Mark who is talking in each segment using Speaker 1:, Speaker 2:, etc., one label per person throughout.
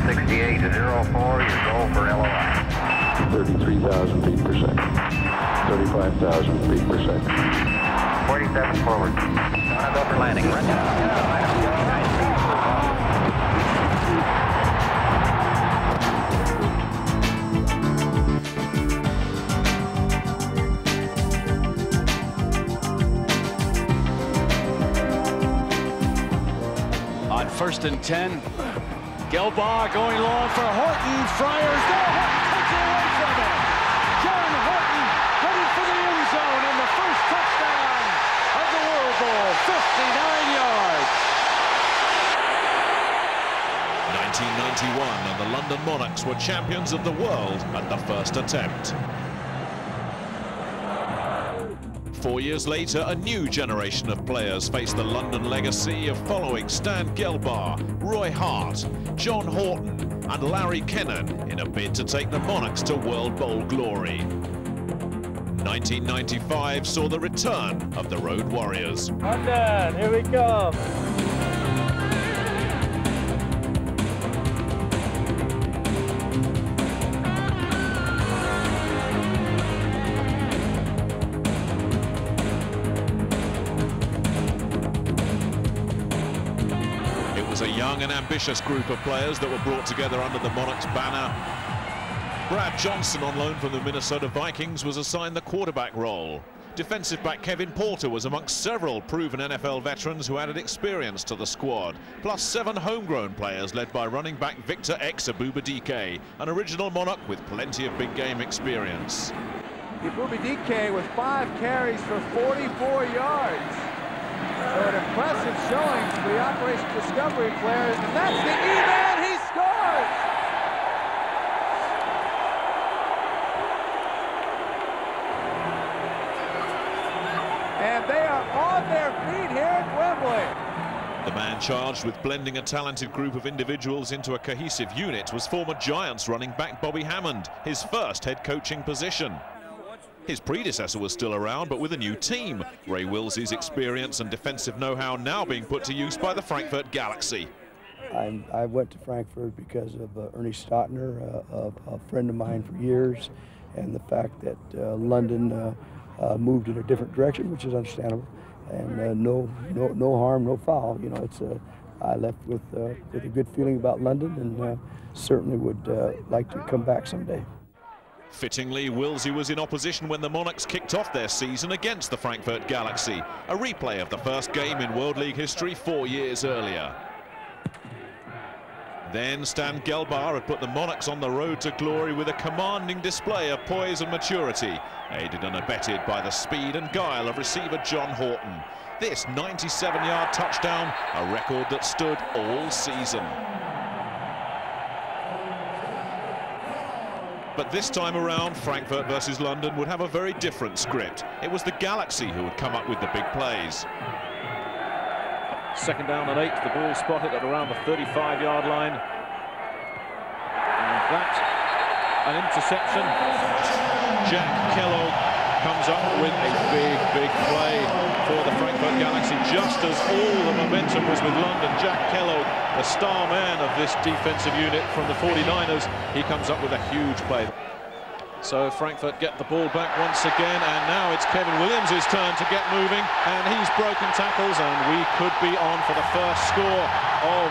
Speaker 1: 6804, your goal for LOI.
Speaker 2: 33,000 feet per second. 35,000 feet per second.
Speaker 1: 47 forward. Gonna go for landing. Run
Speaker 3: On 1st and 10, Gelbaugh going long for Horton. Friars there. Horton takes it away from him. John Horton headed for the end zone and the first touchdown of the World Bowl. 59 yards.
Speaker 4: 1991, and the London Monarchs were champions of the world at the first attempt. 4 years later, a new generation of players face the London legacy of following Stan Gelbaugh, Roy Hart, John Horton and Larry Kennan in a bid to take the Monarchs to World Bowl glory. 1995 saw the return of the Road Warriors.
Speaker 5: London, here we come.
Speaker 4: A young and ambitious group of players that were brought together under the Monarchs banner. Brad Johnson, on loan from the Minnesota Vikings, was assigned the quarterback role. Defensive back Kevin Porter was amongst several proven NFL veterans who added experience to the squad, plus 7 homegrown players led by running back Victor X Abubadike, an original Monarch with plenty of big game experience.
Speaker 5: Abubadike with 5 carries for 44 yards. So an impressive showing for the Operation Discovery players, and that's the E-man, he scores! And they are on their feet here at Wembley.
Speaker 4: The man charged with blending a talented group of individuals into a cohesive unit was former Giants running back Bobby Hammond, his first head coaching position. His predecessor was still around, but with a new team. Ray Willsey's experience and defensive know-how now being put to use by the Frankfurt Galaxy.
Speaker 6: I went to Frankfurt because of Ernie Stotner, a friend of mine for years, and the fact that London moved in a different direction, which is understandable, and no harm, no foul. You know, I left with a good feeling about London, and certainly would like to come back someday.
Speaker 4: Fittingly, Willsey was in opposition when the Monarchs kicked off their season against the Frankfurt Galaxy, a replay of the first game in World League history 4 years earlier. Then Stan Gelbaugh had put the Monarchs on the road to glory with a commanding display of poise and maturity, aided and abetted by the speed and guile of receiver John Horton. This 97-yard touchdown, a record that stood all season. But this time around, Frankfurt versus London would have a very different script. It was the Galaxy who would come up with the big plays.
Speaker 7: 2nd down and 8, the ball spotted at around the 35-yard line. And that, an interception. Jack Kellogg comes up with a big play for the Frankfurt Galaxy. Just as all the momentum was with London, Jack Kellogg, the star man of this defensive unit from the 49ers, he comes up with a huge play. So Frankfurt get the ball back once again, and now it's Kevin Williams' turn to get moving, and he's broken tackles, and we could be on for the first score of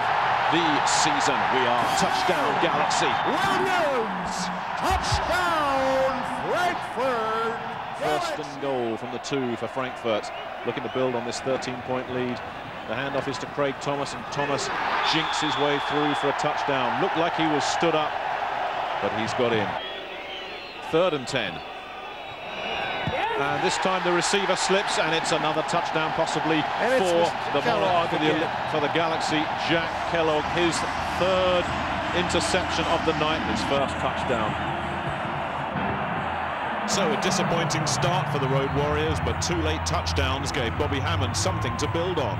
Speaker 7: the season. We are touchdown Galaxy.
Speaker 8: Williams, touchdown Frankfurt.
Speaker 7: First and goal from the 2 for Frankfurt, looking to build on this 13-point lead. The handoff is to Craig Thomas, and Thomas jinks his way through for a touchdown. Looked like he was stood up, but he's got in. 3rd and 10. And this time the receiver slips, and it's another touchdown possibly for the Monarch, for the Galaxy. Jack Kellogg, his 3rd interception of the night, his first touchdown.
Speaker 4: So a disappointing start for the Road Warriors, but 2 late touchdowns gave Bobby Hammond something to build on.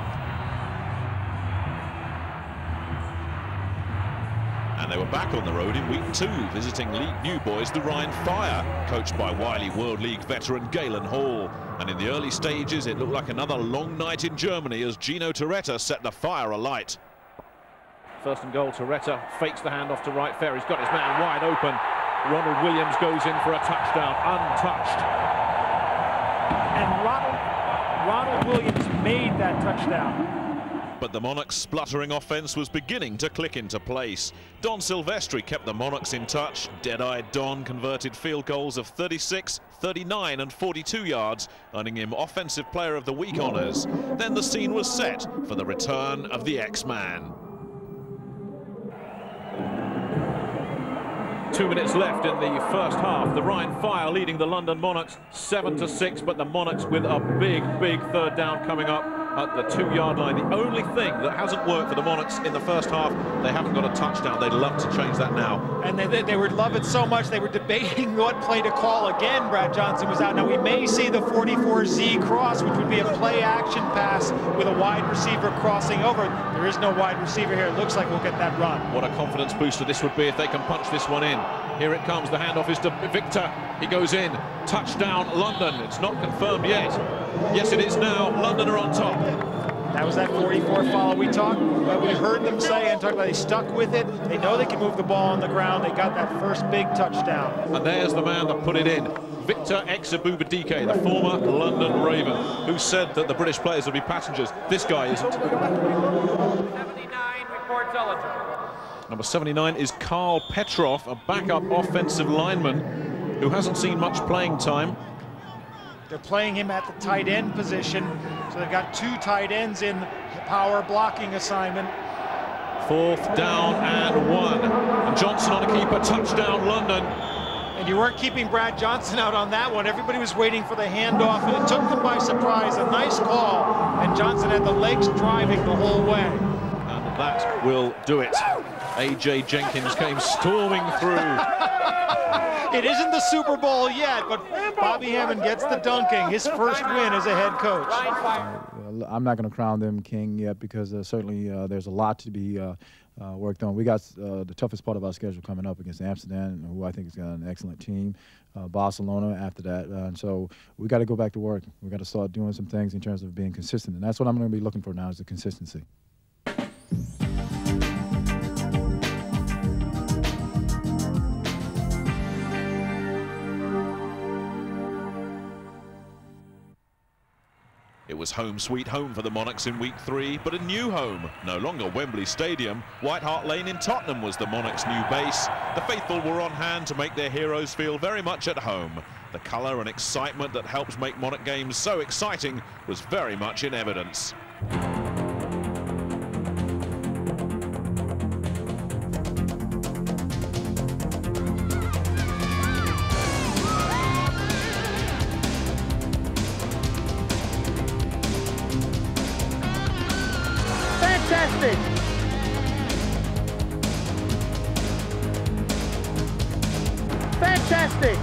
Speaker 4: And they were back on the road in week 2, visiting League New Boys, the Rhine Fire, coached by wily World League veteran Galen Hall. And in the early stages, it looked like another long night in Germany as Gino Torretta set the fire alight.
Speaker 7: First and goal, Toretta fakes the handoff to right fair. He's got his man wide open. Ronald Williams goes in for a touchdown, untouched.
Speaker 9: And Ronald Williams made that touchdown.
Speaker 4: But the Monarchs' spluttering offense was beginning to click into place. Don Silvestri kept the Monarchs in touch. Dead-eyed Don converted field goals of 36, 39 and 42 yards, earning him Offensive Player of the Week honours. Then the scene was set for the return of the X-Man.
Speaker 7: 2 minutes left in the first half. The Rhine Fire leading the London Monarchs 7-6, but the Monarchs with a big third down coming up at the 2-yard line. The only thing that hasn't worked for the Monarchs in the first half, they haven't got a touchdown. They'd love to change that now.
Speaker 9: And they would love it so much, they were debating what play to call again. Brad Johnson was out. Now we may see the 44Z cross, which would be a play-action pass with a wide receiver crossing over. There is no wide receiver here. It looks like we'll get that run.
Speaker 7: What a confidence booster this would be if they can punch this one in. Here it comes. The handoff is to Victor. He goes in. Touchdown, London. It's not confirmed yet. Yes, it is now. London are on top.
Speaker 9: That was that 44 follow we heard them say and talked about. They stuck with it. They know they can move the ball on the ground. They got that first big touchdown.
Speaker 7: And there's the man that put it in. Victor Exabubadike, the former London Raven, who said that the British players would be passengers. This guy isn't.
Speaker 1: 79 reports eligible.
Speaker 7: Number 79 is Carl Petrov, a backup offensive lineman who hasn't seen much playing time.
Speaker 9: They're playing him at the tight end position, so they've got 2 tight ends in power blocking assignment.
Speaker 7: 4th down and 1. And Johnson on a keeper, touchdown London.
Speaker 9: And you weren't keeping Brad Johnson out on that one. Everybody was waiting for the handoff, and it took them by surprise. A nice call, and Johnson had the legs driving the whole way.
Speaker 7: And that will do it. A.J. Jenkins came storming through.
Speaker 9: It isn't the Super Bowl yet, but Bobby Hammond gets the dunking, his first win as a head coach.
Speaker 10: I'm not going to crown them king yet because certainly there's a lot to be worked on. We got the toughest part of our schedule coming up against Amsterdam, who I think has got an excellent team. Barcelona after that, and so we got to go back to work. We got to start doing some things in terms of being consistent, and that's what I'm going to be looking for now is the consistency.
Speaker 4: It was home sweet home for the Monarchs in week 3, but a new home. No longer Wembley Stadium, White Hart Lane in Tottenham was the Monarchs' new base. The faithful were on hand to make their heroes feel very much at home. The colour and excitement that helps make Monarch games so exciting was very much in evidence.
Speaker 8: Fantastic! Fantastic!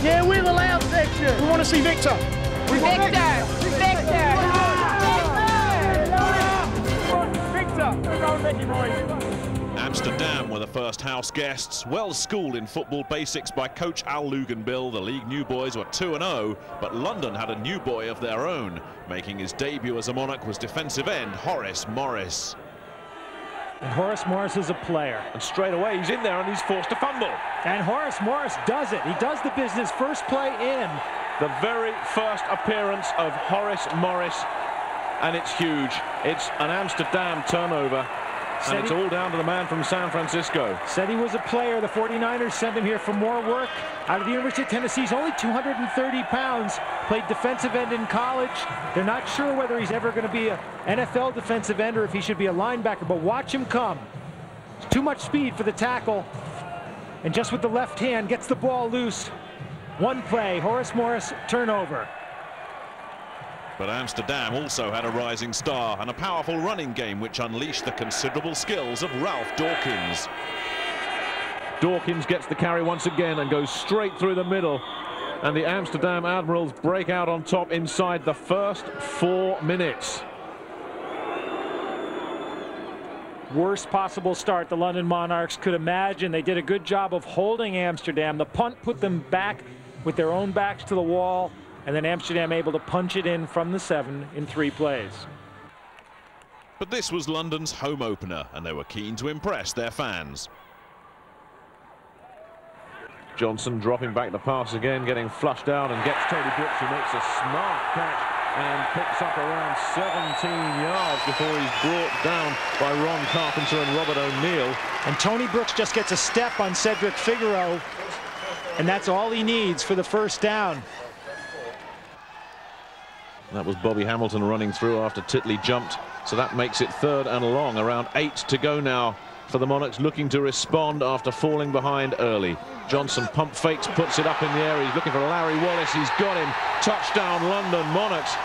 Speaker 8: Yeah, we're the loud section. We want to see Victor.
Speaker 11: Victor!
Speaker 4: Amsterdam were the first house guests, well schooled in football basics by coach Al Luganbill. The league new boys were 2-0, but London had a new boy of their own. Making his debut as a Monarch was defensive end Horace Morris.
Speaker 9: And Horace Morris is a player.
Speaker 7: And straight away he's in there and he's forced to fumble.
Speaker 9: And Horace Morris does it. He does the business. First play in.
Speaker 7: The very first appearance of Horace Morris, and it's huge. It's an Amsterdam turnover. And it's all down to the man from San Francisco.
Speaker 9: Said he was a player. The 49ers sent him here for more work. Out of the University of Tennessee, he's only 230 pounds. Played defensive end in college. They're not sure whether he's ever going to be an NFL defensive end or if he should be a linebacker, but watch him come. It's too much speed for the tackle. And just with the left hand, gets the ball loose. One play, Horace Morris, turnover.
Speaker 4: But Amsterdam also had a rising star and a powerful running game which unleashed the considerable skills of Ralph Dawkins.
Speaker 7: Dawkins gets the carry once again and goes straight through the middle. And the Amsterdam Admirals break out on top inside the first 4 minutes.
Speaker 9: Worst possible start the London Monarchs could imagine. They did a good job of holding Amsterdam. The punt put them back with their own backs to the wall. And then Amsterdam able to punch it in from the 7 in 3 plays.
Speaker 4: But this was London's home opener, and they were keen to impress their fans.
Speaker 7: Johnson dropping back the pass again, getting flushed out, and gets Tony Brooks, who makes a smart catch and picks up around 17 yards before he's brought down by Ron Carpenter and Robert O'Neill.
Speaker 9: And Tony Brooks just gets a step on Cedric Figueroa, and that's all he needs for the first down.
Speaker 7: That was Bobby Hamilton running through after Titley jumped, so that makes it 3rd and long. Around 8 to go now for the Monarchs, looking to respond after falling behind early. Johnson pump fakes, puts it up in the air. He's looking for Larry Wallace. He's got him. Touchdown, London Monarchs.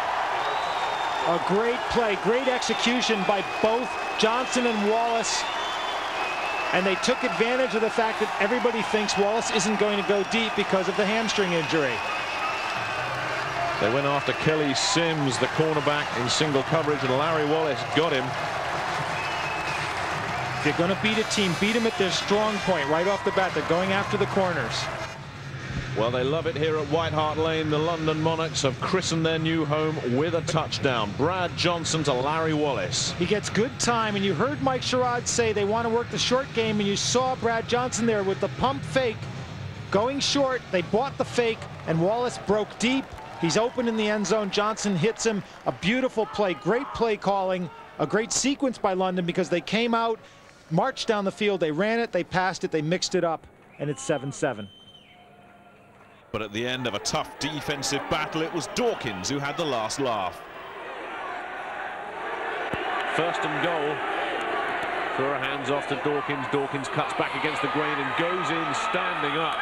Speaker 9: A great play, great execution by both Johnson and Wallace. And they took advantage of the fact that everybody thinks Wallace isn't going to go deep because of the hamstring injury.
Speaker 7: They went after Kelly Sims, the cornerback, in single coverage, and Larry Wallace got him.
Speaker 9: If you're going to beat a team, beat them at their strong point right off the bat. They're going after the corners.
Speaker 7: Well, they love it here at White Hart Lane. The London Monarchs have christened their new home with a touchdown. Brad Johnson to Larry Wallace.
Speaker 9: He gets good time, and you heard Mike Sherrod say they want to work the short game, and you saw Brad Johnson there with the pump fake going short. They bought the fake, and Wallace broke deep. He's open in the end zone. Johnson hits him. A beautiful play, great play calling, a great sequence by London because they came out, marched down the field, they ran it, they passed it, they mixed it up, and it's 7-7.
Speaker 4: But at the end of a tough defensive battle, it was Dawkins who had the last laugh.
Speaker 7: 1st and goal. Throw hands off to Dawkins. Dawkins cuts back against the grain and goes in standing up.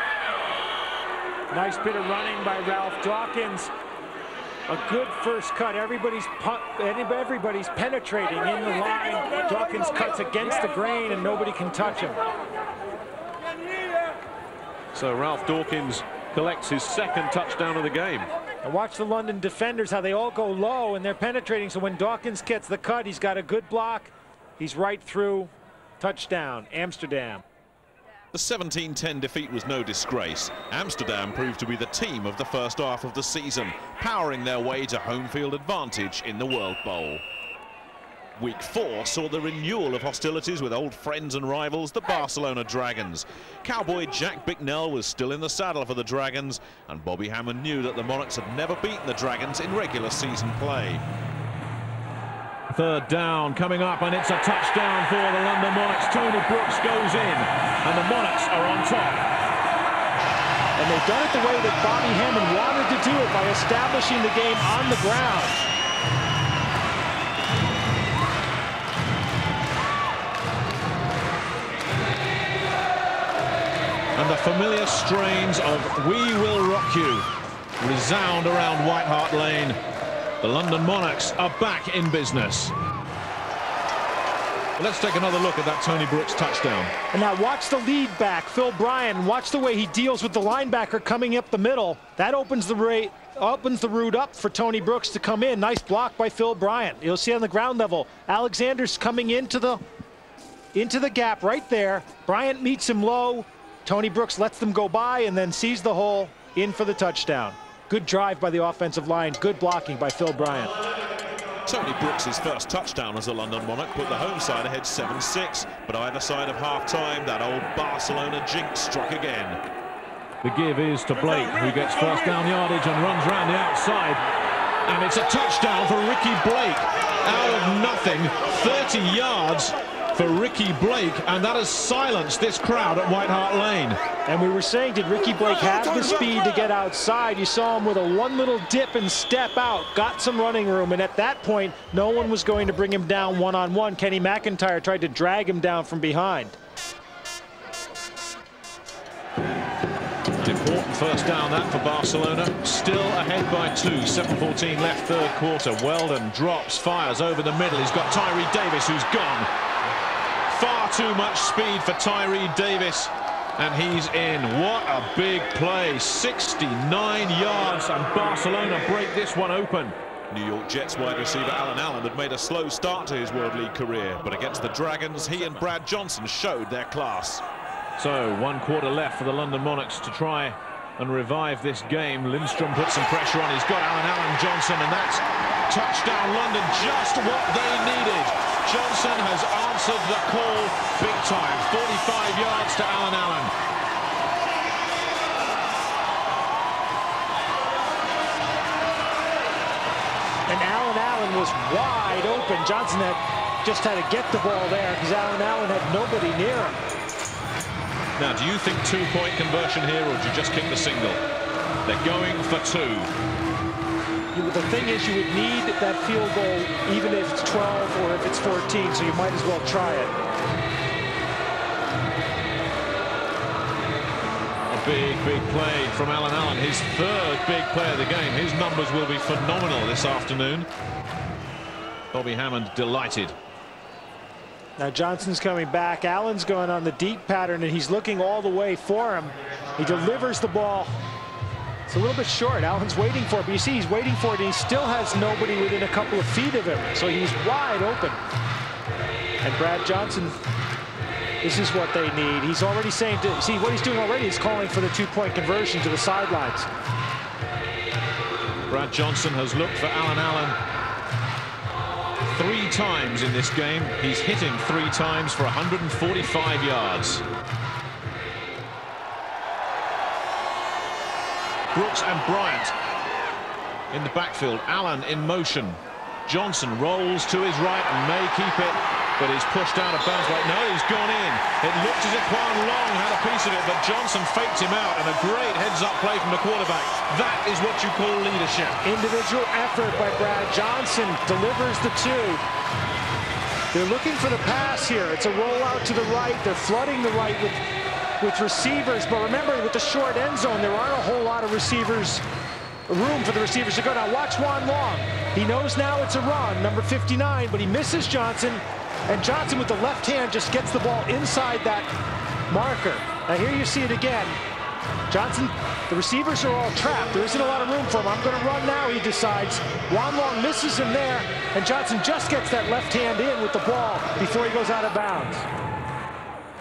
Speaker 9: Nice bit of running by Ralph Dawkins. A good first cut. Everybody's penetrating in the line. Dawkins cuts against the grain and nobody can touch him.
Speaker 7: So Ralph Dawkins collects his 2nd touchdown of the game.
Speaker 9: And watch the London defenders, how they all go low and they're penetrating. So when Dawkins gets the cut, he's got a good block. He's right through. Touchdown, Amsterdam.
Speaker 4: The 17-10 defeat was no disgrace. Amsterdam proved to be the team of the first half of the season, powering their way to home field advantage in the World Bowl. Week 4 saw the renewal of hostilities with old friends and rivals, the Barcelona Dragons. Cowboy Jack Bicknell was still in the saddle for the Dragons, and Bobby Hammond knew that the Monarchs had never beaten the Dragons in regular season play.
Speaker 7: 3rd down coming up, and it's a touchdown for the London Monarchs. Tony Brooks goes in, and the Monarchs are on top.
Speaker 9: And they've done it the way that Bobby Hammond wanted to do it, by establishing the game on the ground.
Speaker 7: And the familiar strains of "We Will Rock You" resound around White Hart Lane. The London Monarchs are back in business. Let's take another look at that Tony Brooks touchdown.
Speaker 9: And now watch the lead back, Phil Bryant, and watch the way he deals with the linebacker coming up the middle. That opens the route up for Tony Brooks to come in. Nice block by Phil Bryant. You'll see on the ground level, Alexander's coming into the gap right there. Bryant meets him low. Tony Brooks lets them go by and then sees the hole, in for the touchdown. Good drive by the offensive line. Good blocking by Phil Bryant.
Speaker 4: Tony Brooks' first touchdown as a London Monarch put the home side ahead 7-6, but either side of half-time, that old Barcelona jinx struck again.
Speaker 7: The give is to Blake, who gets first down yardage and runs around the outside. And it's a touchdown for Ricky Blake. Out of nothing, 30 yards for Ricky Blake, and that has silenced this crowd at White Hart Lane.
Speaker 9: And we were saying, did Ricky Blake have the speed to get outside? You saw him with a one little dip and step out, got some running room, and at that point, no one was going to bring him down one-on-one. Kenny McIntyre tried to drag him down from behind.
Speaker 7: Important first down that for Barcelona. Still ahead by 2. 7:14 left, 3rd quarter. Weldon drops, fires over the middle. He's got Tyree Davis, who's gone. Far too much speed for Tyree Davis, and he's in. What a big play. 69 yards, and Barcelona break this one open.
Speaker 4: New York Jets wide receiver Alan Allen had made a slow start to his World League career, but against the Dragons, he and Brad Johnson showed their class.
Speaker 7: So 1 quarter left for the London Monarchs to try and revive this game. Lindstrom puts some pressure on. He's got Alan Johnson, and that's touchdown London, just what they needed.
Speaker 4: Johnson has answered the call big time. 45 yards to Alan Allen.
Speaker 9: And Alan Allen was wide open. Johnson just had to get the ball there because Alan Allen had nobody near him.
Speaker 4: Now, do you think two-point conversion here, or do you just kick the single? They're going for two.
Speaker 9: The thing is, you would need that field goal even if it's 12 or if it's 14, so you might as well try it.
Speaker 4: A big play from Alan Allen, his third big play of the game. His numbers will be phenomenal this afternoon. Bobby Hammond delighted.
Speaker 9: Now Johnson's coming back. Allen's going on the deep pattern, and he's looking all the way for him. He delivers the ball. It's a little bit short. Allen's waiting for it, but you see he's waiting for it, and he still has nobody within a couple of feet of him. So he's wide open. And Brad Johnson, this is what they need. He's already saying, see what he's doing already is calling for the two-point conversion to the sidelines.
Speaker 4: Brad Johnson has looked for Alan Allen 3 times in this game. He's hit him 3 times for 145 yards. Brooks and Bryant in the backfield. Allen in motion. Johnson rolls to his right and may keep it, but he's pushed out of bounds. No, he's gone in. It looked as if Quan Long had a piece of it, but Johnson faked him out, and a great heads-up play from the quarterback. That is what you call leadership.
Speaker 9: Individual effort by Brad Johnson delivers the 2. They're looking for the pass here. It's a rollout to the right. They're flooding the right with receivers, but remember, with the short end zone, there aren't a whole lot of room for the receivers to go. Now watch Quan Long. He knows now it's a run, number 59, but he misses Johnson, and Johnson with the left hand just gets the ball inside that marker. Now here you see it again. Johnson, the receivers are all trapped. There isn't a lot of room for him. I'm going to run now, he decides. Quan Long misses him there, and Johnson just gets that left hand in with the ball before he goes out of bounds.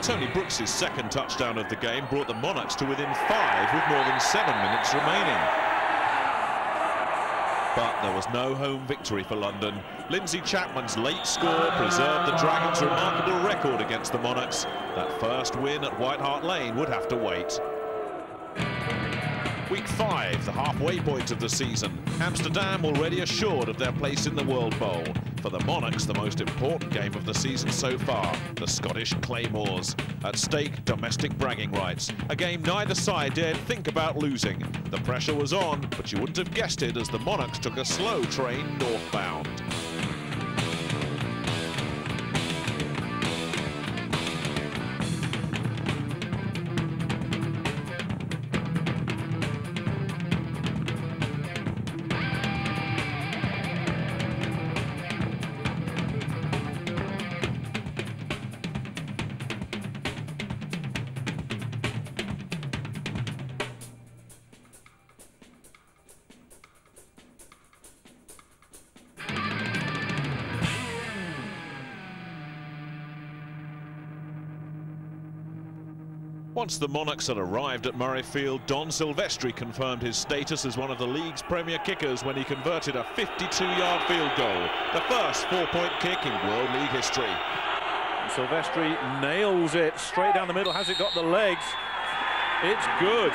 Speaker 4: Tony Brooks' second touchdown of the game brought the Monarchs to within 5 with more than 7 minutes remaining. But there was no home victory for London. Lindsay Chapman's late score preserved the Dragons' remarkable record against the Monarchs. That first win at White Hart Lane would have to wait. Week 5, the halfway point of the season. Amsterdam already assured of their place in the World Bowl. For the Monarchs, the most important game of the season so far, the Scottish Claymores. At stake, domestic bragging rights. A game neither side dared think about losing. The pressure was on, but you wouldn't have guessed it as the Monarchs took a slow train northbound. Once the Monarchs had arrived at Murrayfield, Don Silvestri confirmed his status as one of the league's premier kickers when he converted a 52-yard field goal, the first 4-point kick in World League history.
Speaker 7: Silvestri nails it straight down the middle. Has it got the legs? It's good.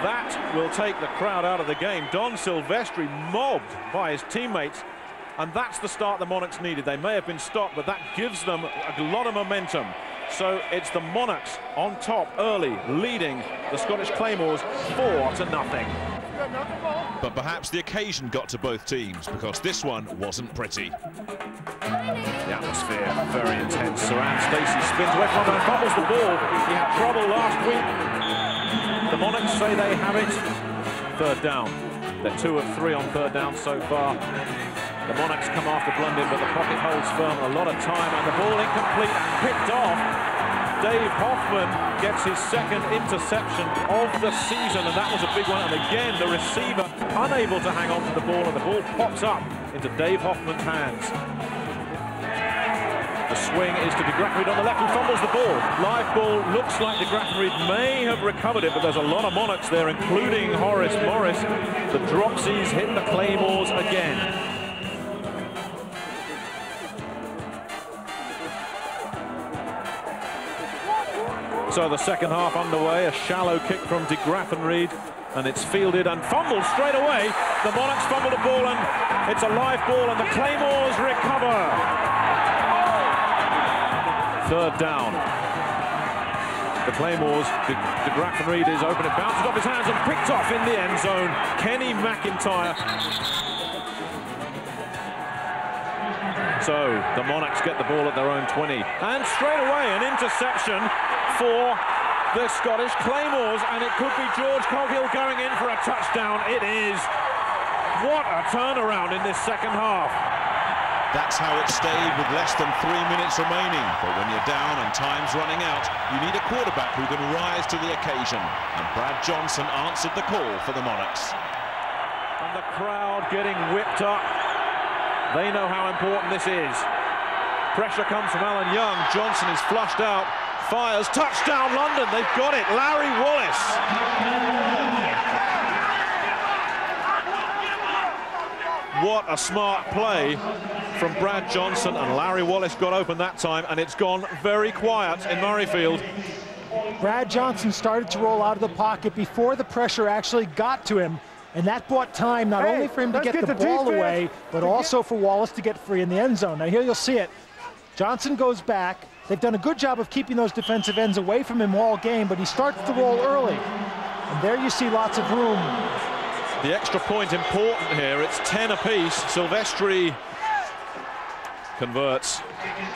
Speaker 7: That will take the crowd out of the game. Don Silvestri mobbed by his teammates, and that's the start the Monarchs needed. They may have been stopped, but that gives them a lot of momentum. So it's the Monarchs on top early, leading the Scottish Claymores 4-0.
Speaker 4: But perhaps the occasion got to both teams, because this one wasn't pretty.
Speaker 7: The atmosphere very intense. Saran Stacey spins away from him and fumbles the ball. He had trouble last week. The Monarchs say they have it. 3rd down. They're 2 of 3 on 3rd down so far. The Monarchs come after Blundin, but the pocket holds firm a lot of time, and the ball incomplete and picked off. Dave Hoffman gets his 2nd interception of the season, and that was a big one. And again, the receiver unable to hang on to the ball, and the ball pops up into Dave Hoffman's hands. The swing is to De Graafenried on the left, who fumbles the ball. Live ball, looks like De Graafenried may have recovered it, but there's a lot of Monarchs there, including Horace Morris. The Dropsies hit the Claymores again. So the second half underway, a shallow kick from de Graffenried, and it's fielded and fumbled straight away. The Monarchs fumbled a ball, and it's a live ball, and the Claymores recover. Third down. The Claymores, de Graffenried is open, it bounces off his hands and picked off in the end zone. Kenny McIntyre. So the Monarchs get the ball at their own 20. And straight away an interception for the Scottish Claymores, and it could be George Coghill going in for a touchdown. It is. What a turnaround in this second half.
Speaker 4: That's how it stayed with less than 3 minutes remaining. But when you're down and time's running out, you need a quarterback who can rise to the occasion. And Brad Johnson answered the call for the Monarchs.
Speaker 7: And the crowd getting whipped up. They know how important this is. Pressure comes from Alan Young. Johnson is flushed out. Fires. Touchdown London. They've got it. Larry Wallace. What a smart play from Brad Johnson, and Larry Wallace got open that time, and it's gone very quiet in Murrayfield.
Speaker 9: Brad Johnson started to roll out of the pocket before the pressure actually got to him, and that bought time not only for him to get the ball away, but also for Wallace to get free in the end zone. Now here you'll see it. Johnson goes back. They've done a good job of keeping those defensive ends away from him all game, but he starts to roll early. And there you see lots of room.
Speaker 7: The extra point important here. It's 10 apiece. Silvestri converts.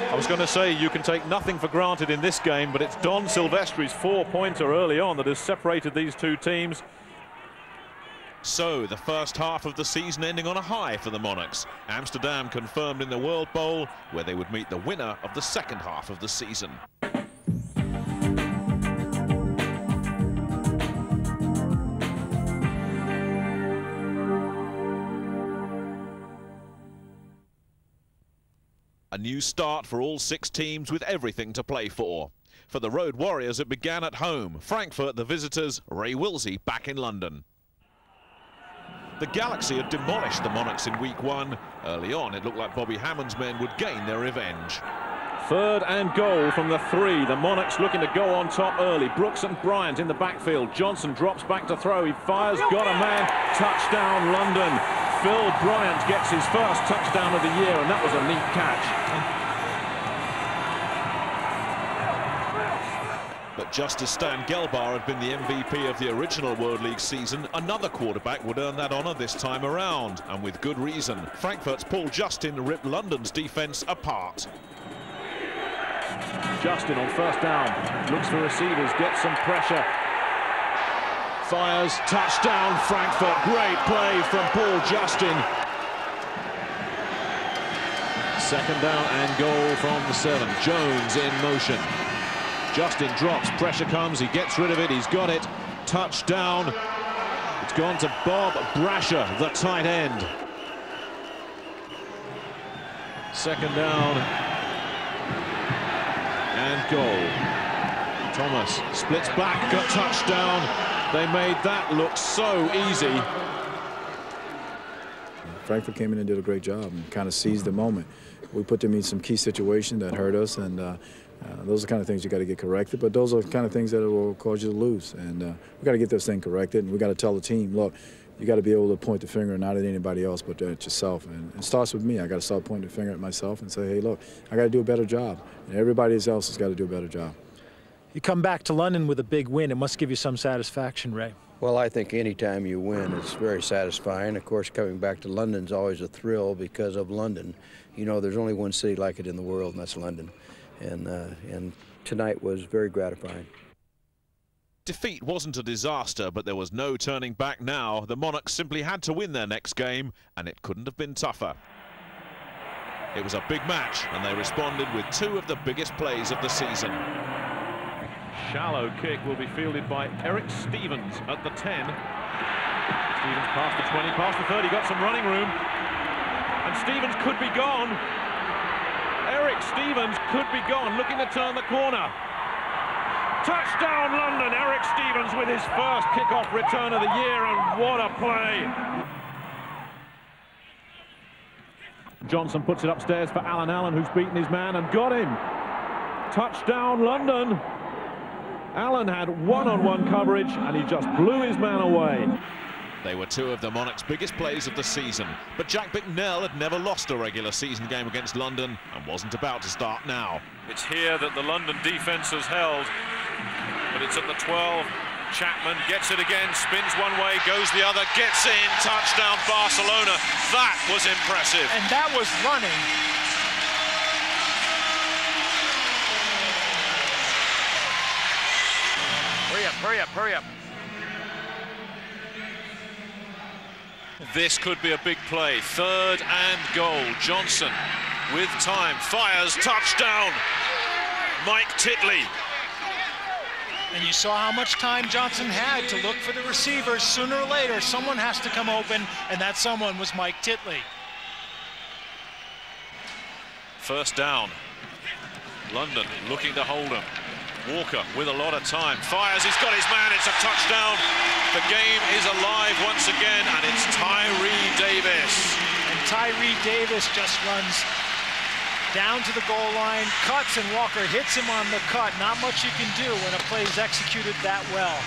Speaker 7: I was going to say you can take nothing for granted in this game, but it's Don Silvestri's 4-pointer early on that has separated these two teams.
Speaker 4: So the first half of the season ending on a high for the Monarchs. Amsterdam confirmed in the World Bowl, where they would meet the winner of the second half of the season. A new start for all 6 teams with everything to play for. For the Road Warriors, it began at home. Frankfurt, the visitors, Ray Wilsey back in London. The Galaxy had demolished the Monarchs in week 1. Early on, it looked like Bobby Hammond's men would gain their revenge.
Speaker 7: Third and goal from the 3. The Monarchs looking to go on top early. Brooks and Bryant in the backfield. Johnson drops back to throw. He fires, got a man. Touchdown, London. Phil Bryant gets his first touchdown of the year, and that was a neat catch.
Speaker 4: But just as Stan Gelbar had been the MVP of the original World League season, another quarterback would earn that honour this time around, and with good reason. Frankfurt's Paul Justin ripped London's defence apart.
Speaker 7: Justin on first down, looks for receivers, gets some pressure. Fires, touchdown Frankfurt. Great play from Paul Justin. Second down and goal from the 7. Jones in motion. Justin drops, pressure comes, he gets rid of it, he's got it. Touchdown. It's gone to Bob Brasher, the tight end. Second down and goal. Thomas splits back, got touchdown. They made that look so easy.
Speaker 10: Frankfurt came in and did a great job and kind of seized the moment. We put them in some key situations that hurt us, and those are the kind of things you got to get corrected, but those are the kind of things that will cause you to lose. And we got to get this thing corrected, and we got to tell the team, look, you got to be able to point the finger not at anybody else but at yourself. And it starts with me. I got to start pointing the finger at myself and say, hey, look, I got to do a better job. And everybody else has got to do a better job.
Speaker 9: You come back to London with a big win. It must give you some satisfaction, Ray.
Speaker 6: Well, I think any time you win, it's very satisfying. Of course, coming back to London's always a thrill because of London. You know, there's only one city like it in the world, and that's London. And tonight was very gratifying.
Speaker 4: Defeat wasn't a disaster, but there was no turning back now. The Monarchs simply had to win their next game, and it couldn't have been tougher. It was a big match, and they responded with 2 of the biggest plays of the season.
Speaker 7: Shallow kick will be fielded by Eric Stevens at the 10. Stevens past the 20, past the 30, got some running room. And Stevens could be gone. Eric Stevens could be gone, looking to turn the corner. Touchdown London, Eric Stevens with his first kickoff return of the year, and what a play. Johnson puts it upstairs for Alan Allen, who's beaten his man and got him. Touchdown London. Allen had one-on-one coverage, and he just blew his man away.
Speaker 4: They were two of the Monarchs' biggest plays of the season, but Jack Bicknell had never lost a regular season game against London and wasn't about to start now.
Speaker 7: It's here that the London defence has held, but it's at the 12. Chapman gets it again, spins one way, goes the other, gets in, touchdown Barcelona. That was impressive.
Speaker 8: And that was running.
Speaker 3: Hurry up, hurry up, hurry up.
Speaker 7: This could be a big play. 3rd and goal. Johnson with time, fires, touchdown. Mike Titley.
Speaker 8: And you saw how much time Johnson had to look for the receivers. Sooner or later, someone has to come open, and that someone was Mike Titley.
Speaker 7: 1st down. London looking to hold him. Walker with a lot of time, fires, he's got his man, it's a touchdown. The game is alive once again, and it's Tyree Davis.
Speaker 8: And Tyree Davis just runs down to the goal line, cuts, and Walker hits him on the cut. Not much you can do when a play is executed that well.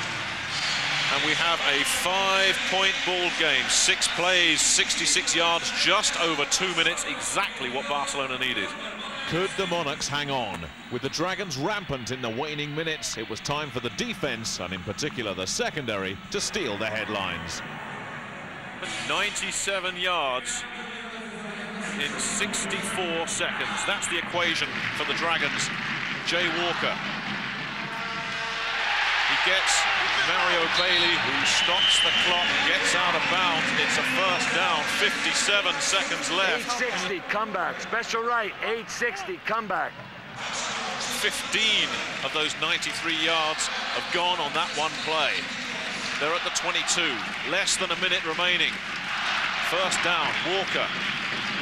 Speaker 7: And we have a 5-point ball game. 6 plays, 66 yards, just over 2 minutes, exactly what Barcelona needed.
Speaker 4: Could the Monarchs hang on? With the Dragons rampant in the waning minutes, it was time for the defense, and in particular the secondary, to steal the headlines.
Speaker 7: 97 yards in 64 seconds. That's the equation for the Dragons. Jay Walker. He gets Mario Bailey, who stops the clock, gets out of bounds. It's a 1st down, 57 seconds left.
Speaker 1: 860, comeback. Special right, 860, comeback.
Speaker 7: 15 of those 93 yards have gone on that one play. They're at the 22, less than a minute remaining. 1st down, Walker.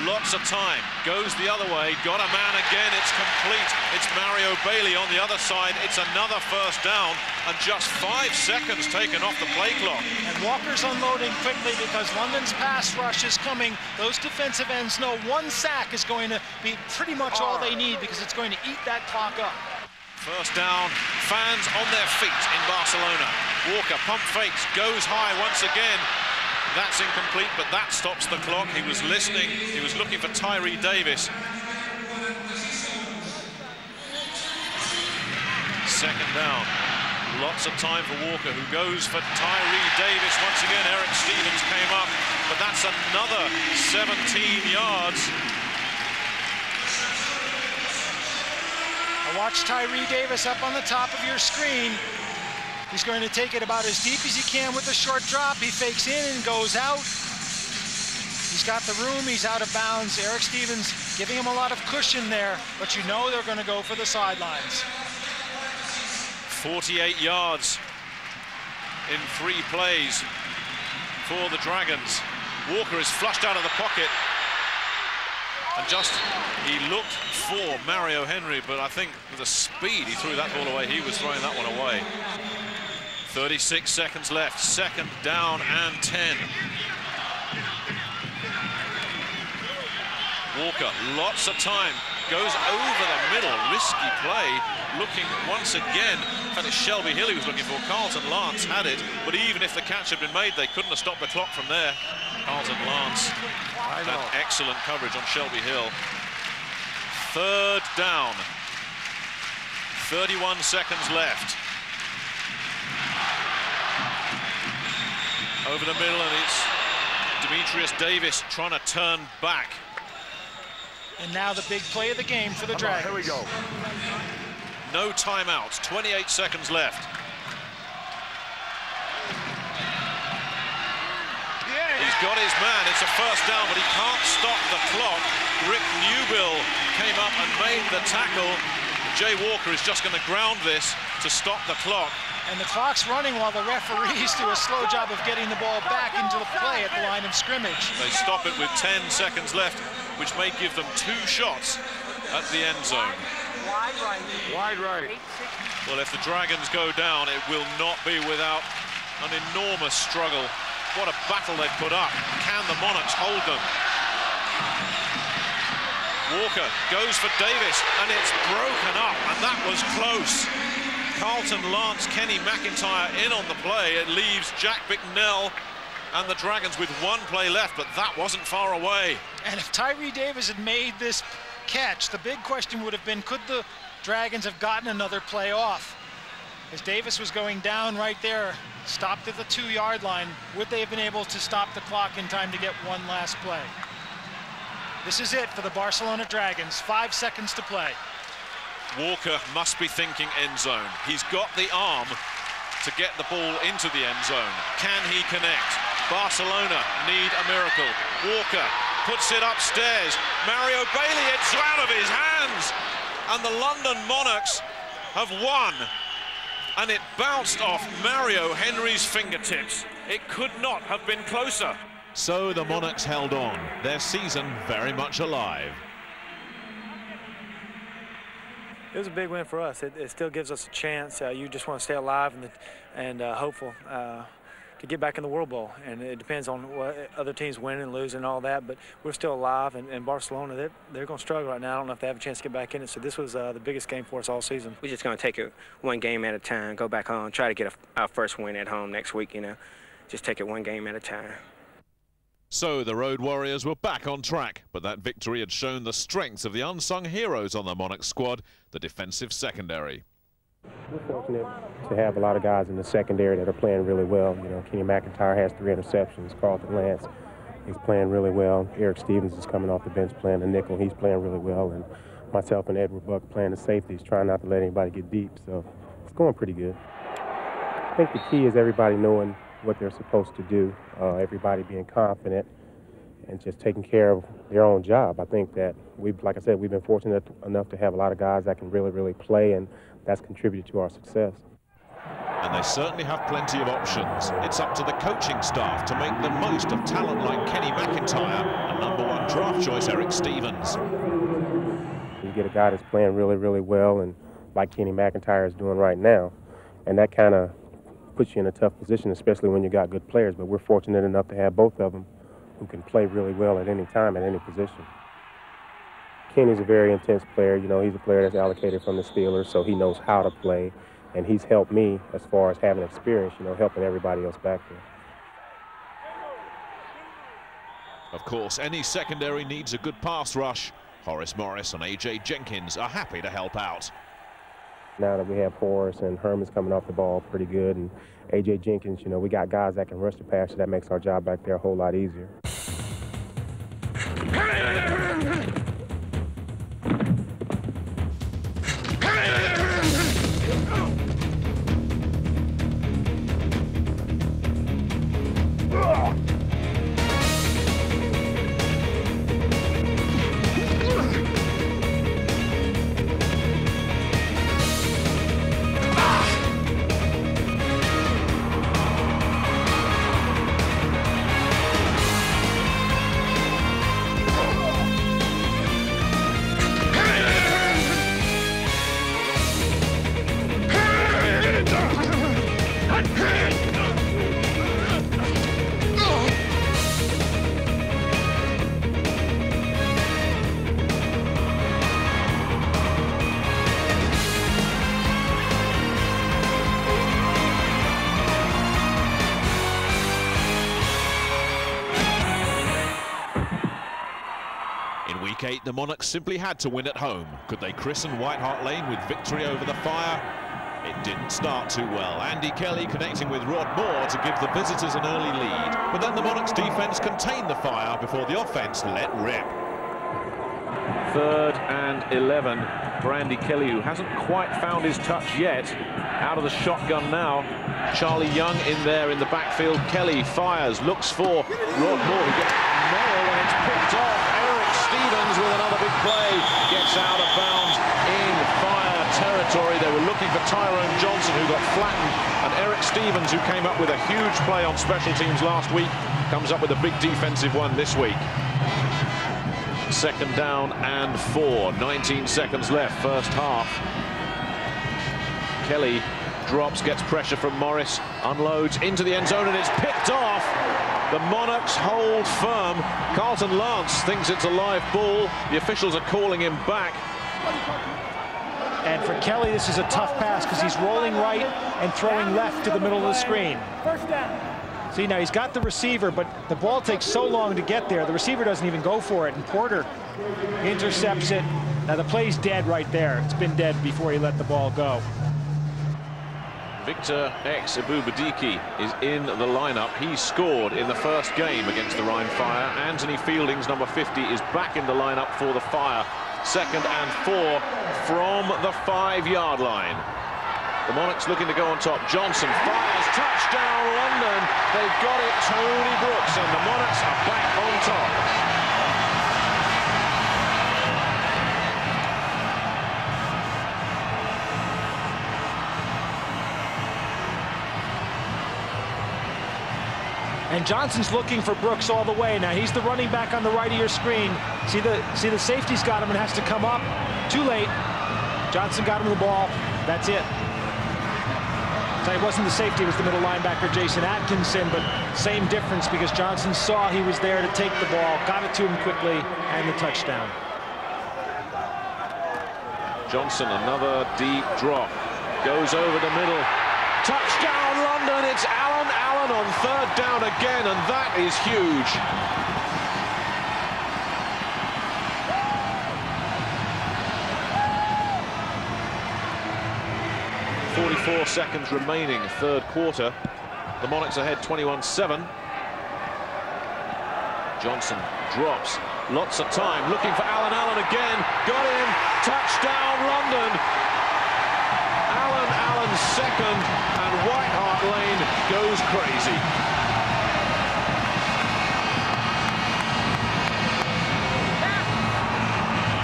Speaker 7: Lots of time, goes the other way, got a man again, it's complete. It's Mario Bailey on the other side, it's another 1st down, and just 5 seconds taken off the play clock.
Speaker 8: And Walker's unloading quickly because London's pass rush is coming. Those defensive ends know 1 sack is going to be pretty much all they need because it's going to eat that clock up.
Speaker 7: 1st down, fans on their feet in Barcelona. Walker pump fakes, goes high once again. That's incomplete, but that stops the clock. He was listening. He was looking for Tyree Davis. 2nd down. Lots of time for Walker, who goes for Tyree Davis. Once again, Eric Stevens came up, but that's another 17 yards.
Speaker 8: Now watch Tyree Davis up on the top of your screen. He's going to take it about as deep as he can with a short drop. He fakes in and goes out. He's got the room, he's out of bounds. Eric Stevens giving him a lot of cushion there, but you know they're going to go for the sidelines.
Speaker 7: 48 yards in 3 plays for the Dragons. Walker is flushed out of the pocket. And he looked for Mario Henry, but I think with the speed he threw that ball away, he was throwing that one away. 36 seconds left, 2nd down and 10. Walker, lots of time, goes over the middle, risky play, looking once again. In fact, it's Shelby Hill he was looking for. Carlton Lance had it, but even if the catch had been made, they couldn't have stopped the clock from there. Carlton Lance had excellent coverage on Shelby Hill. 3rd down, 31 seconds left. Over the middle, and it's Demetrius Davis trying to turn back.
Speaker 8: And now the big play of the game for the Dragons.
Speaker 1: Here we go.
Speaker 7: No timeouts, 28 seconds left. He's got his man, it's a 1st down, but he can't stop the clock. Rick Newbill came up and made the tackle. Jay Walker is just going to ground this to stop the clock.
Speaker 8: And the clock's running while the referees do a slow job of getting the ball back into the play at the line of scrimmage.
Speaker 7: They stop it with 10 seconds left, which may give them 2 shots at the end zone.
Speaker 1: Wide right. Wide right.
Speaker 7: Well, if the Dragons go down, it will not be without an enormous struggle. What a battle they've put up. Can the Monarchs hold them? Walker goes for Davis, and it's broken up, and that was close.
Speaker 4: Carlton Lance, Kenny McIntyre in on the play. It leaves Jack Bicknell and the Dragons with one play left, but that wasn't far away.
Speaker 8: And if Tyree Davis had made this catch, the big question would have been, could the Dragons have gotten another play off? As Davis was going down right there, stopped at the 2-yard line, would they have been able to stop the clock in time to get one last play? This is it for the Barcelona Dragons. 5 seconds to play.
Speaker 4: Walker must be thinking end zone. He's got the arm to get the ball into the end zone. Can he connect? Barcelona need a miracle. Walker puts it upstairs. Mario Bailey, it's out of his hands. And the London Monarchs have won. And it bounced off Mario Henry's fingertips. It could not have been closer.
Speaker 7: So the Monarchs held on. Their season very much alive.
Speaker 11: It was a big win for us. It still gives us a chance. You just want to stay alive and hopeful to get back in the World Bowl. And it depends on what other teams win and lose and all that. But we're still alive. And Barcelona, they're going to struggle right now. I don't know if they have a chance to get back in it. So this was the biggest game for us all season.
Speaker 12: We're just going to take it one game at a time, go back home, try to get our first win at home next week, you know. Just take it one game at a time.
Speaker 4: So the Road Warriors were back on track, but that victory had shown the strength of the unsung heroes on the Monarch squad, the defensive secondary.
Speaker 13: We're fortunate to have a lot of guys in the secondary that are playing really well. You know, Kenny McIntyre has 3 interceptions. Carlton Lance, he's playing really well. Eric Stevens is coming off the bench playing the nickel. He's playing really well. And myself and Edward Buck playing the safeties, trying not to let anybody get deep. So it's going pretty good. I think the key is everybody knowing what they're supposed to do, everybody being confident and just taking care of their own job. I think that like I said, we've been fortunate enough to have a lot of guys that can really, really play, and that's contributed to our success.
Speaker 4: And they certainly have plenty of options. It's up to the coaching staff to make the most of talent like Kenny McIntyre and #1 draft choice Eric Stevens.
Speaker 13: You get a guy that's playing really, really well, and like Kenny McIntyre is doing right now, and that kind of puts you in a tough position, especially when you got good players. But we're fortunate enough to have both of them who can play really well at any time, at any position. Kenny's a very intense player. You know, he's a player that's allocated from the Steelers, so he knows how to play, and he's helped me as far as having experience, you know, helping everybody else back there.
Speaker 4: Of course, any secondary needs a good pass rush. Horace Morris and A.J. Jenkins are happy to help out.
Speaker 13: Now that we have Horace and Herman's coming off the ball pretty good, and A.J. Jenkins, you know, we got guys that can rush the passer. That makes our job back there a whole lot easier.
Speaker 4: In Week 8, the Monarchs simply had to win at home. Could they christen White Hart Lane with victory over the Fire? It didn't start too well. Andy Kelly connecting with Rod Moore to give the visitors an early lead. But then the Monarchs defense contained the Fire before the offense let rip.
Speaker 7: 3rd and 11 for Andy Kelly, who hasn't quite found his touch yet. Out of the shotgun now. Charlie Young in there in the backfield. Kelly fires, looks for Rod Moore, who gets nailed when it's picked off. Eric Stevens with another big play. Gets out of bounds in Fire territory. They were looking for Tyrone Johnson, who got flattened. And Eric Stevens, who came up with a huge play on special teams last week, comes up with a big defensive one this week. 2nd down and 4. 19 seconds left, first half. Kelly drops, gets pressure from Morris, unloads into the end zone, and it's picked off. The Monarchs hold firm. Carlton Lance thinks it's a live ball. The officials are calling him back.
Speaker 9: And And for Kelly, this is a tough pass because he's rolling right and throwing left to the middle of the screen.
Speaker 14: First down.
Speaker 9: See, now he's got the receiver, but the ball takes so long to get there. The receiver doesn't even go for it, and Porter intercepts it. Now the play's dead right there. It's been dead before he let the ball go.
Speaker 4: Victor X Abubadiki is in the lineup. He scored in the first game against the Rhine Fire. Anthony Fieldings, number 50, is back in the lineup for the Fire. 2nd and 4 from the 5-yard line. The Monarchs looking to go on top. Johnson fires, touchdown London. They've got it, Tony Brooks, and the Monarchs are back on top.
Speaker 9: And Johnson's looking for Brooks all the way. Now he's the running back on the right of your screen. See the safety's got him and has to come up. Too late. Johnson got him the ball. That's it. So it wasn't the safety, it was the middle linebacker, Jason Atkinson, but same difference because Johnson saw he was there to take the ball, got it to him quickly, and the touchdown.
Speaker 4: Johnson, another deep drop. Goes over the middle. Touchdown London, it's Allen on 3rd down again, and that is huge. .44 seconds remaining, 3rd quarter. The Monarchs ahead 21-7. Johnson drops, lots of time, looking for Allen again, got him, touchdown London. Allen 2nd, and White Hart Lane goes crazy.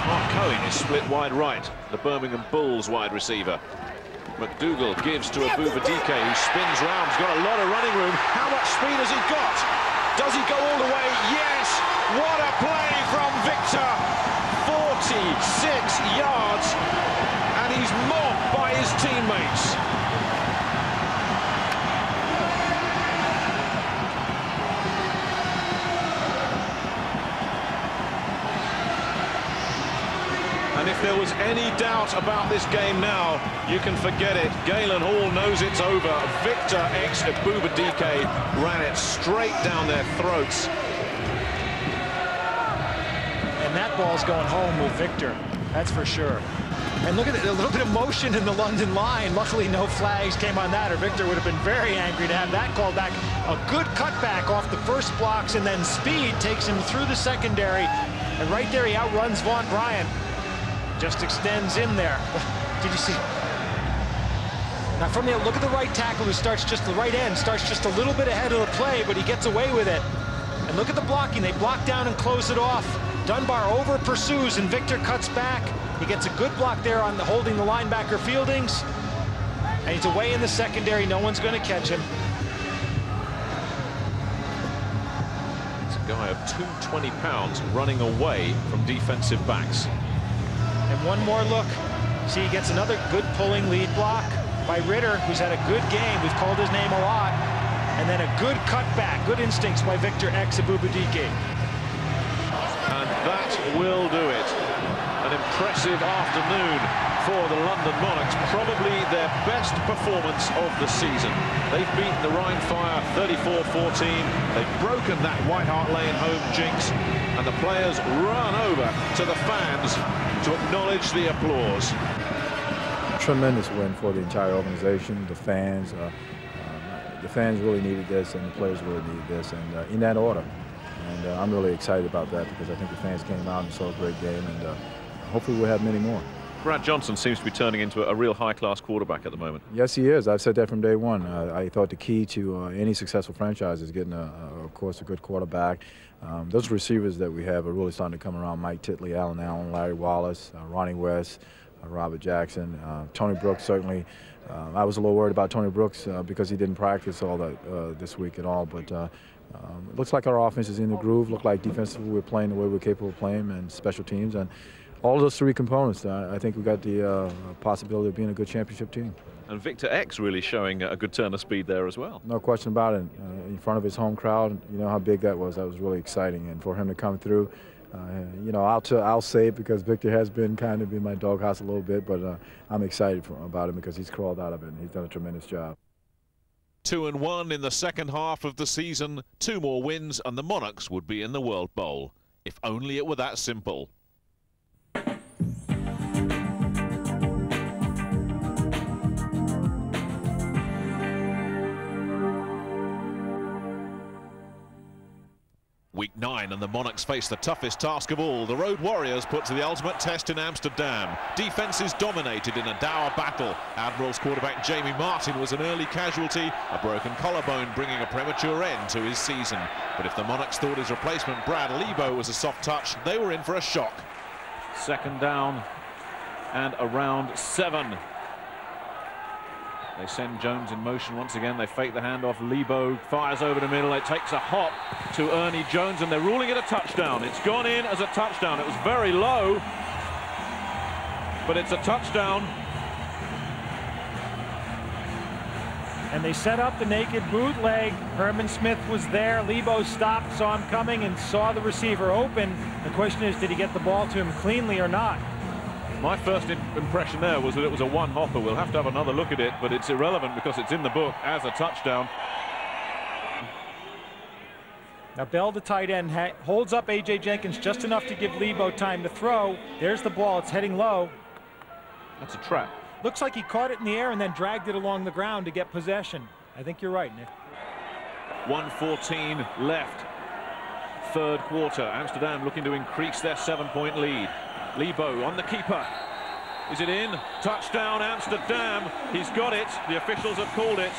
Speaker 4: Mark Cohen is split wide right, the Birmingham Bulls wide receiver. McDougall gives to Abubadike, who spins round. He's got a lot of running room. How much speed has he got? Does he go all the way? Yes! What a play from Victor! 46 yards, and he's mobbed by his teammates. And if there was any doubt about this game now, you can forget it. Galen Hall knows it's over. Victor X Abubadike ran it straight down their throats.
Speaker 9: And that ball's going home with Victor, that's for sure. And look at a little bit of motion in the London line. Luckily, no flags came on that, or Victor would have been very angry to have that called back. A good cutback off the first blocks, and then speed takes him through the secondary. And right there, he outruns Vaughn Bryant. Just extends in there. Did you see? Now from there, look at the right tackle who starts just the right end, starts just a little bit ahead of the play, but he gets away with it. And look at the blocking. They block down and close it off. Dunbar over pursues, and Victor cuts back. He gets a good block there on holding the linebacker Fieldings. And he's away in the secondary. No one's going to catch him.
Speaker 4: It's a guy of 220 pounds running away from defensive backs.
Speaker 9: And one more look. See, he gets another good pulling lead block by Ritter, who's had a good game. We've called his name a lot. And then a good cutback, good instincts by Victor X Abubadike.
Speaker 4: And that will do it. An impressive afternoon for the London Monarchs. Probably their best performance of the season. They've beaten the Rhine Fire 34-14. They've broken that White Hart Lane home jinx. And the players run over to the fans to acknowledge the applause.
Speaker 10: Tremendous win for the entire organization, the fans. The fans really needed this, and the players really needed this, and in that order. And I'm really excited about that because I think the fans came out and saw a great game, and hopefully we'll have many more.
Speaker 4: Brad Johnson seems to be turning into a real high-class quarterback at the moment.
Speaker 10: Yes, he is. I've said that from day one. I thought the key to any successful franchise is getting, of course, a good quarterback. Those receivers that we have are really starting to come around. Mike Titley, Allen, Larry Wallace, Ronnie West, Robert Jackson, Tony Brooks, certainly. I was a little worried about Tony Brooks because he didn't practice all that this week at all, but it looks like our offense is in the groove. Look like defensively we're playing the way we're capable of playing, and special teams, and all of those three components. I think we got the possibility of being a good championship team.
Speaker 4: And Victor X really showing a good turn of speed there as well.
Speaker 10: No question about it. In front of his home crowd, you know how big that was. That was really exciting, and for him to come through, You know, I'll say it because Victor has been kind of in my doghouse a little bit, but I'm excited about him because he's crawled out of it and he's done a tremendous job.
Speaker 4: 2-1 in the second half of the season. 2 more wins and the Monarchs would be in the World Bowl. If only it were that simple. Week 9 and the Monarchs face the toughest task of all. The Road Warriors put to the ultimate test in Amsterdam. Defences dominated in a dour battle. Admirals quarterback Jamie Martin was an early casualty, a broken collarbone bringing a premature end to his season. But if the Monarchs thought his replacement Brad Lebo was a soft touch, they were in for a shock.
Speaker 7: 2nd down and around 7. They send Jones in motion once again. They fake the handoff. Lebo fires over the middle. It takes a hop to Ernie Jones, and they're ruling it a touchdown. It's gone in as a touchdown. It was very low, but it's a touchdown.
Speaker 9: And they set up the naked bootleg. Herman Smith was there. Lebo stopped, saw him coming, and saw the receiver open. The question is, did he get the ball to him cleanly or not?
Speaker 7: My first impression there was that it was a one-hopper. We'll have to have another look at it, but it's irrelevant because it's in the book as a touchdown.
Speaker 9: Now Bell, the tight end, holds up A.J. Jenkins just enough to give Lebo time to throw. There's the ball. It's heading low.
Speaker 7: That's a trap.
Speaker 9: Looks like he caught it in the air and then dragged it along the ground to get possession. I think you're right, Nick.
Speaker 7: 1:14 left. 3rd quarter. Amsterdam looking to increase their 7-point lead. Lebo on the keeper. Is it in? Touchdown Amsterdam. He's got it. The officials have called it.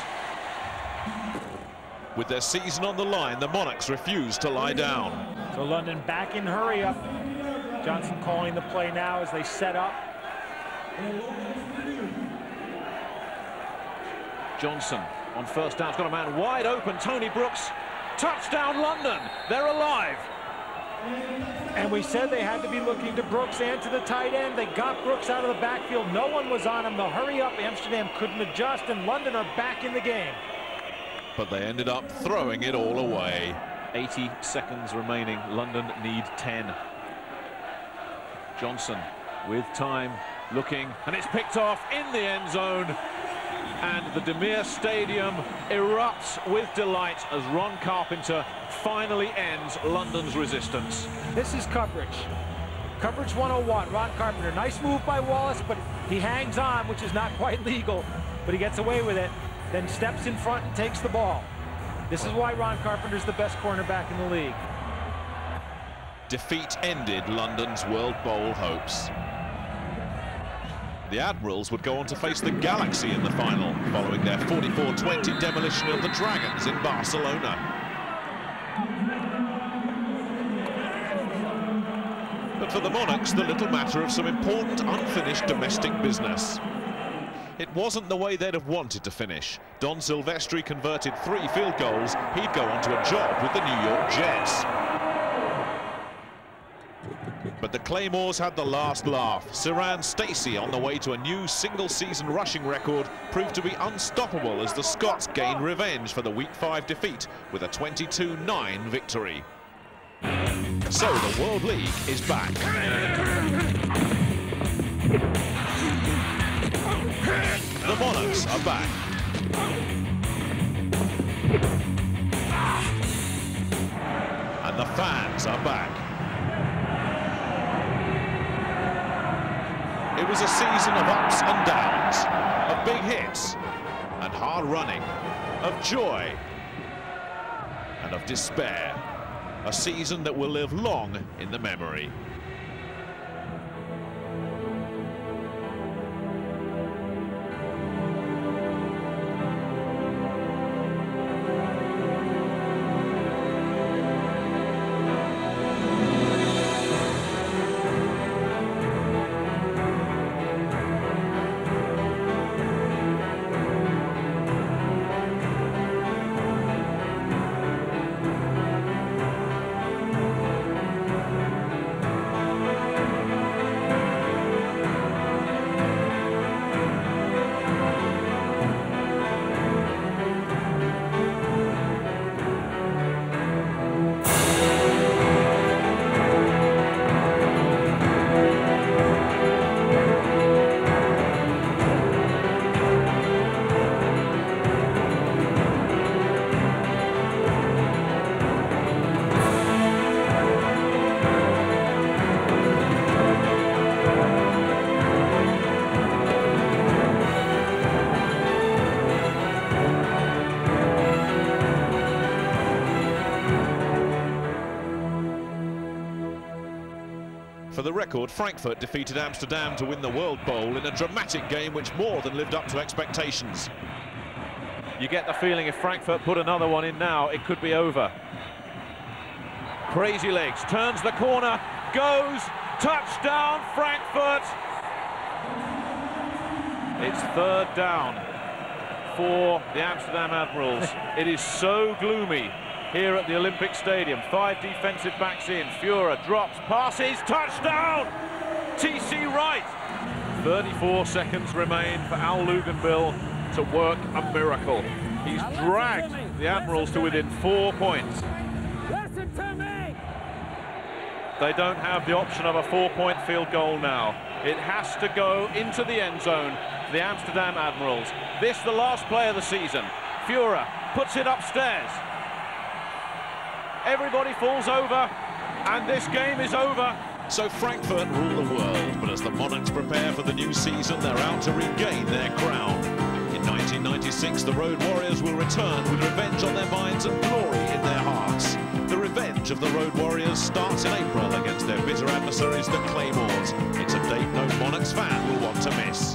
Speaker 4: With their season on the line, the Monarchs refuse to lie down.
Speaker 9: So London back in hurry up. Johnson calling the play now as they set up.
Speaker 7: Johnson on 1st down. He's got a man wide open. Tony Brooks. Touchdown London. They're alive.
Speaker 9: And we said they had to be looking to Brooks and to the tight end. They got Brooks out of the backfield. No one was on him. The hurry up. Amsterdam couldn't adjust, and London are back in the game.
Speaker 4: But they ended up throwing it all away.
Speaker 7: 80 seconds remaining. London need 10. Johnson with time, looking, and it's picked off in the end zone. And the DeMere Stadium erupts with delight as Ron Carpenter finally ends London's resistance.
Speaker 9: This is coverage. Coverage 101, Ron Carpenter. Nice move by Wallace, but he hangs on, which is not quite legal, but he gets away with it, then steps in front and takes the ball. This is why Ron Carpenter's the best cornerback in the league.
Speaker 4: Defeat ended London's World Bowl hopes. The Admirals would go on to face the Galaxy in the final, following their 44-20 demolition of the Dragons in Barcelona. But for the Monarchs, the little matter of some important unfinished domestic business. It wasn't the way they'd have wanted to finish. Don Silvestri converted 3 field goals. He'd go on to a job with the New York Jets. But the Claymores had the last laugh. Siran Stacy, on the way to a new single-season rushing record, proved to be unstoppable as the Scots gained revenge for the Week 5 defeat with a 22-9 victory. So the World League is back. The Monarchs are back. And the fans are back. It was a season of ups and downs, of big hits and hard running, of joy and of despair. A season that will live long in the memory. For the record, Frankfurt defeated Amsterdam to win the World Bowl in a dramatic game which more than lived up to expectations.
Speaker 7: You get the feeling if Frankfurt put another one in now, it could be over. Crazy legs, turns the corner, goes, touchdown, Frankfurt! It's third down for the Amsterdam Admirals. It is so gloomy here at the Olympic Stadium. 5 defensive backs in. Führer drops, passes, touchdown! TC Wright. 34 seconds remain for Al Luganbill to work a miracle. He's dragged the Admirals to within 4 points.
Speaker 14: Listen to me!
Speaker 7: They don't have the option of a 4-point field goal now. It has to go into the end zone for the Amsterdam Admirals. This the last play of the season. Führer puts it upstairs. Everybody falls over, and this game is over.
Speaker 4: So Frankfurt rule the world, but as the Monarchs prepare for the new season, they're out to regain their crown. In 1996, the Road Warriors will return with revenge on their minds and glory in their hearts. The revenge of the Road Warriors starts in April against their bitter adversaries, the Claymores. It's a date no Monarchs fan will want to miss.